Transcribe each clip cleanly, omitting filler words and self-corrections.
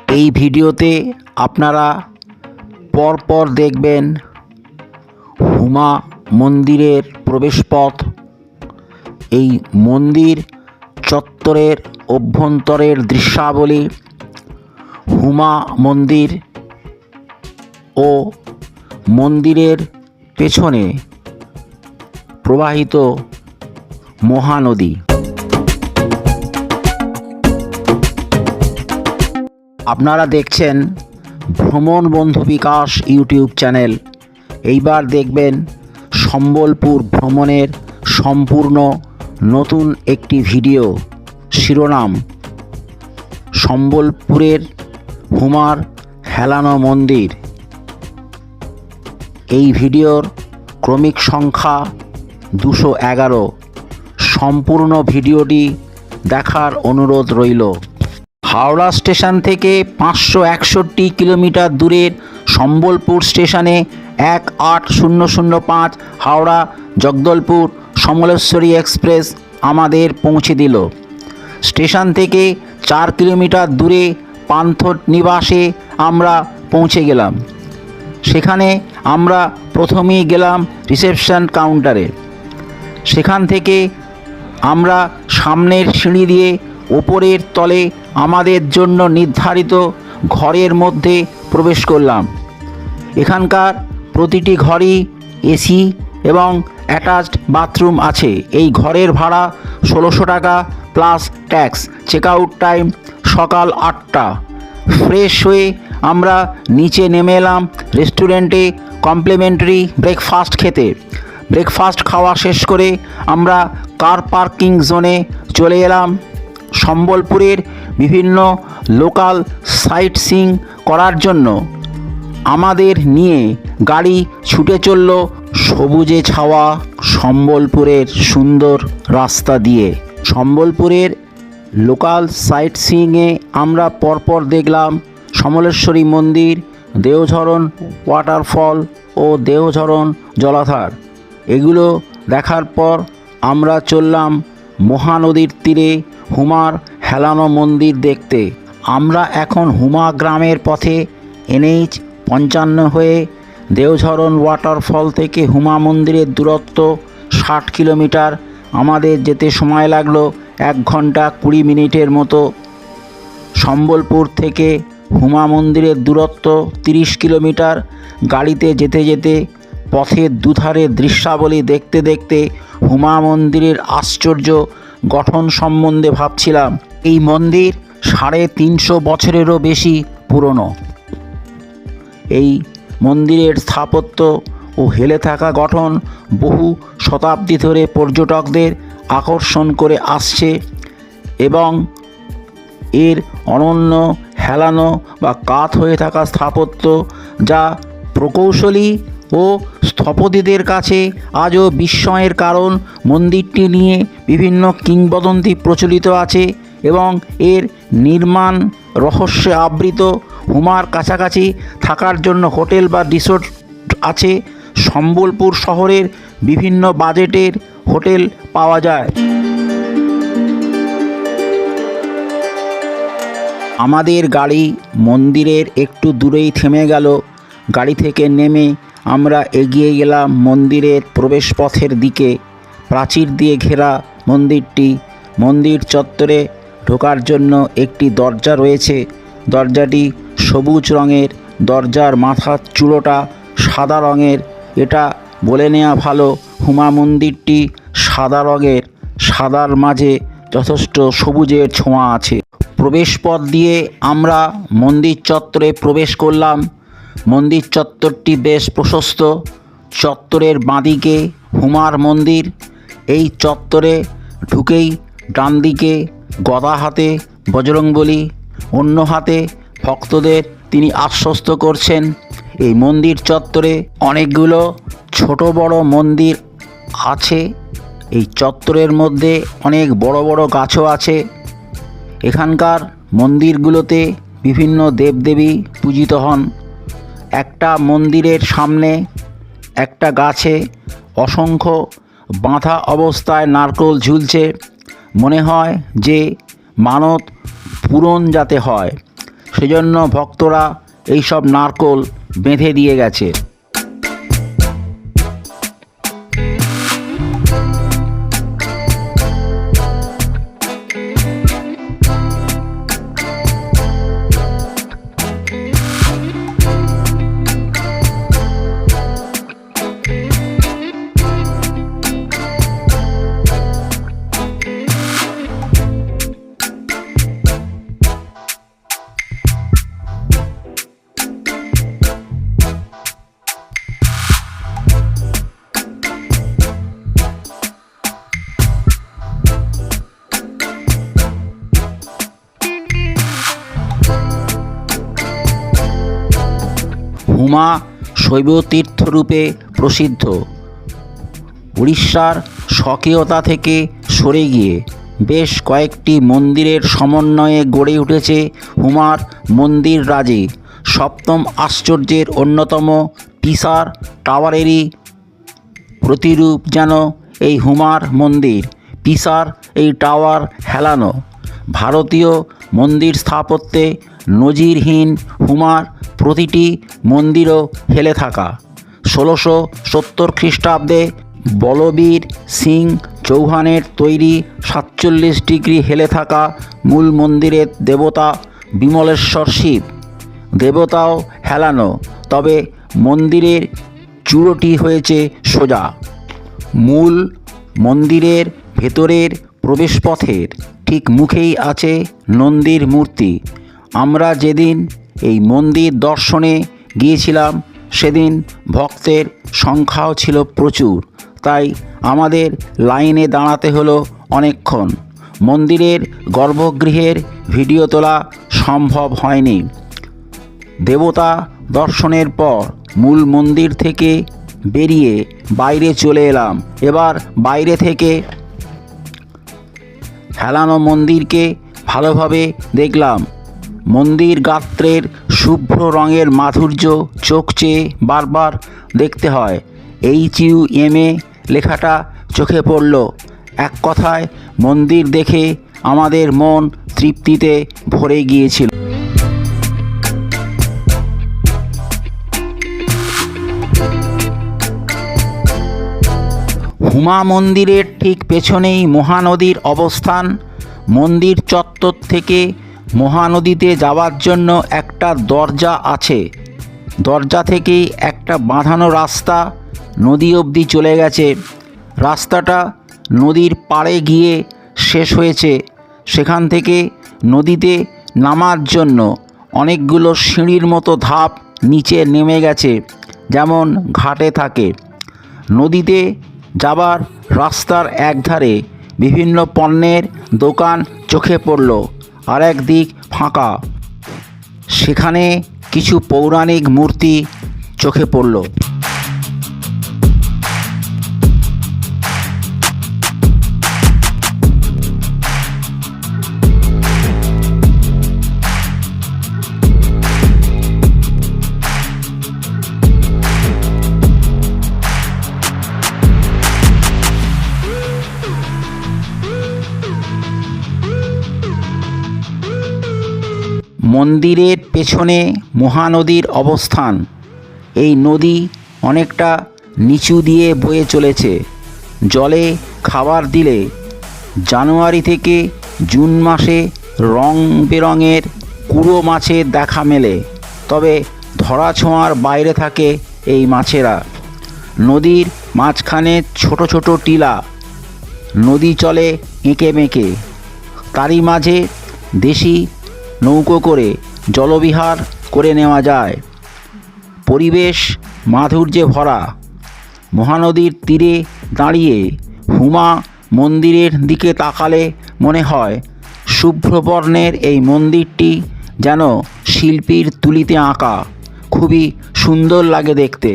এই ভিডিওতে আপনারা পরপর দেখবেন হুমা মন্দিরের প্রবেশপথ, এই মন্দির চত্বরের অভ্যন্তরের দৃশ্যাবলী, হুমা মন্দির ও মন্দিরের পেছনে প্রবাহিত মহানদী। আপনারা দেখছেন ভ্রমণ বন্ধু বিকাশ ইউটিউব চ্যানেল। এইবার দেখবেন সম্বলপুর ভ্রমণের সম্পূর্ণ নতুন একটি ভিডিও। শিরোনাম: সম্বলপুরের হুমার হেলানো মন্দির। এই ভিডিওর ক্রমিক সংখ্যা 211। সম্পূর্ণ ভিডিওটি দেখার অনুরোধ রইল। হাওড়া স্টেশন থেকে 561 কিলোমিটার দূরের সম্বলপুর স্টেশনে 18005 হাওড়া জগদলপুর সমলেশ্বরী এক্সপ্রেস আমাদের পৌঁছে দিল। স্টেশন থেকে 4 কিলোমিটার দূরে পান্থনিবাসে আমরা পৌঁছে গেলাম। সেখানে আমরা প্রথমেই গেলাম রিসেপশন কাউন্টারে। সেখান থেকে আমরা সামনের সিঁড়ি দিয়ে ওপরের তলে আমাদের জন্য নির্ধারিত ঘরের মধ্যে প্রবেশ করলাম। এখানকার প্রতিটি ঘরই এসি এবং অ্যাটাচড বাথরুম আছে। এই ঘরের ভাড়া 1600 টাকা plus tax. Check out time সকাল 8টা। ফ্রেশ হয়ে আমরা নিচে নেমে এলাম রেস্টুরেন্টে কমপ্লিমেন্টারি ব্রেকফাস্ট খেতে। ব্রেকফাস্ট খাওয়া শেষ করে আমরা কার পার্কিং জোনে চলে এলাম। সম্বলপুরের বিভিন্ন লোকাল সাইট সিইং করার জন্য আমাদের নিয়ে গাড়ি ছুটে চলল সবুজে ছাওয়া সম্বলপুরের সুন্দর রাস্তা দিয়ে। সম্বলপুরের লোকাল সাইট সিইংয়ে আমরা পরপর দেখলাম সমলেশ্বরী মন্দির, দেওঝরণ ওয়াটারফল ও দেওঝরণ জলাধার। এগুলো দেখার পর আমরা চললাম মহানদীর তীরে হুমার হেলানো মন্দির দেখতে। আমরা এখন হুমা গ্রামের পথে NH 55 হয়ে দেওঝরণ ওয়াটারফল থেকে হুমা মন্দিরের দূরত্ব 60 কিলোমিটার। আমাদের যেতে সময় লাগলো 1 ঘন্টা 20 মিনিটের মতো। সম্বলপুর থেকে হুমা মন্দিরের দূরত্ব 30 কিলোমিটার। গাড়িতে যেতে যেতে পথের দুধারে দৃশ্যাবলী দেখতে দেখতে হুমা মন্দিরের আশ্চর্য গঠন সম্বন্ধে ভাবছিলাম। এই মন্দির 350 বছরেরও বেশি পুরনো। এই মন্দিরের স্থাপত্য ও হেলে থাকা গঠন বহু শতাব্দী ধরে পর্যটকদের আকর্ষণ করে আসছে এবং এর অনন্য হেলানো বা কাত হয়ে থাকা স্থাপত্য, যা প্রকৌশলী ও স্থপতিদের কাছে আজও বিস্ময়ের কারণ। মন্দিরটি নিয়ে বিভিন্ন কিংবদন্তি প্রচলিত আছে এবং এর নির্মাণ রহস্যে আবৃত। হুমার কাছাকাছি থাকার জন্য হোটেল বা রিসোর্ট আছে। সম্বলপুর শহরের বিভিন্ন বাজেটের হোটেল পাওয়া যায়। আমাদের গাড়ি মন্দিরের একটু দূরেই থেমে গেল। গাড়ি থেকে নেমে আমরা এগিয়ে গেলাম মন্দিরের প্রবেশপথের দিকে। প্রাচীর দিয়ে ঘেরা মন্দিরটি। মন্দির চত্বরে ঢোকার জন্য একটি দরজা রয়েছে। দরজাটি সবুজ রঙের। দরজার মাথার চূড়োটা সাদা রঙের। এটা বলে নেওয়া ভালো, হুমা মন্দিরটি সাদা রঙের। সাদার মাঝে যথেষ্ট সবুজের ছোঁয়া আছে। প্রবেশপথ দিয়ে আমরা মন্দির চত্বরে প্রবেশ করলাম। মন্দির চত্বরটি বেশ প্রশস্ত। চত্বরের বাঁদিকে হুমার মন্দির। এই চত্বরে ঢুকেই ডান দিকে গদা হাতে বজরংবলী, অন্য হাতে ভক্তদের তিনি আশ্বস্ত করছেন। এই মন্দির চত্বরে অনেকগুলো ছোট বড় মন্দির আছে। এই চত্বরের মধ্যে অনেক বড় বড় গাছও আছে। এখানকার মন্দিরগুলোতে বিভিন্ন দেবদেবী পূজিত হন। একটা মন্দিরের সামনে একটা গাছে অসংখ্য বাঁধা অবস্থায় নারকেল ঝুলছে। মনে হয় যে মানত পূরণ যাতে হয় সেজন্য ভক্তরা এইসব নারকোল বেঁধে দিয়ে গেছে। হুমা শৈব তীর্থরূপে প্রসিদ্ধ। উড়িষ্যার স্বকীয়তা থেকে সরে গিয়ে বেশ কয়েকটি মন্দিরের সমন্বয়ে গড়ে উঠেছে হুমার মন্দির রাজি। সপ্তম আশ্চর্যের অন্যতম পিসার টাওয়ারেরই প্রতিরূপ যেন এই হুমার মন্দির। পিসার এই টাওয়ার হেলানো। ভারতীয় মন্দির স্থাপত্যে নজিরহীন হুমার প্রতিটি মন্দিরও হেলে থাকা। 1670 খ্রিস্টাব্দে বলবীর সিং চৌহানের তৈরি 47 ডিগ্রি হেলে থাকা মূল মন্দিরের দেবতা বিমলেশ্বর শিব। দেবতাও হেলানো, তবে মন্দিরের চূড়োটি হয়েছে সোজা। মূল মন্দিরের ভেতরের প্রবেশপথের ঠিক মুখেই আছে নন্দীর মূর্তি। আমরা যেদিন এই মন্দির দর্শনে গিয়েছিলাম সেদিন ভক্তের সংখ্যাও ছিল প্রচুর, তাই আমাদের লাইনে দাঁড়াতে হলো অনেকক্ষণ। মন্দিরের গর্ভগৃহের ভিডিও তোলা সম্ভব হয়নি। দেবতা দর্শনের পর মূল মন্দির থেকে বেরিয়ে বাইরে চলে এলাম। এবার বাইরে থেকে হেলানো মন্দিরকে ভালোভাবে দেখলাম। মন্দির গাত্রের শুভ্র রঙের মাধুর্য চোখ চেয়ে বারবার দেখতে হয়। HUMA লেখাটা চোখে পড়ল। এক কথায় মন্দির দেখে আমাদের মন তৃপ্তিতে ভরে গিয়েছিল। হুমা মন্দিরের ঠিক পেছনেই মহানদীর অবস্থান। মন্দির চত্বর থেকে মহানদীতে যাওয়ার জন্য একটা দরজা আছে। দরজা থেকেই একটা বাঁধানো রাস্তা নদী অবধি চলে গেছে। রাস্তাটা নদীর পাড়ে গিয়ে শেষ হয়েছে। সেখান থেকে নদীতে নামার জন্য অনেকগুলো সিঁড়ির মতো ধাপ নিচে নেমে গেছে, যেমন ঘাটে থাকে। নদীতে যাবার রাস্তার একধারে বিভিন্ন পণ্যের দোকান চোখে পড়ল। আর এক দিক ফাঁকা, সেখানে কিছু পৌরাণিক মূর্তি চোখে পড়ল। মন্দিরের পেছনে মহানদীর অবস্থান। এই নদী অনেকটা নিচু দিয়ে বয়ে চলেছে। জলে খাবার দিলে জানুয়ারি থেকে জুন মাসে রং বেরঙের কুড়ো মাছের দেখা মেলে, তবে ধরা ছোঁয়ার বাইরে থাকে এই মাছেরা। নদীর মাঝখানে ছোট ছোট টিলা, নদী চলে এঁকে বেঁকে। তারই মাঝে দেশি নৌকো করে জলবিহার করে নেওয়া যায়। পরিবেশ মাধুর্যে ভরা। মহানদীর তীরে দাঁড়িয়ে হুমা মন্দিরের দিকে তাকালে মনে হয় শুভ্রবর্ণের এই মন্দিরটি যেন শিল্পীর তুলিতে আঁকা। খুবই সুন্দর লাগে দেখতে।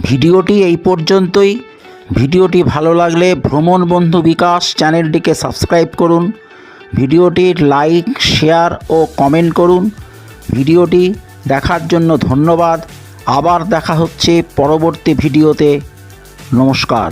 ভিডিওটি এই পর্যন্তই। ভিডিওটি ভালো লাগলে ভ্রমণ বন্ধু বিকাশ চ্যানেলটিকে সাবস্ক্রাইব করুন। ভিডিওটির লাইক, শেয়ার ও কমেন্ট করুন। ভিডিওটি দেখার জন্য ধন্যবাদ। আবার দেখা হচ্ছে পরবর্তী ভিডিওতে। নমস্কার।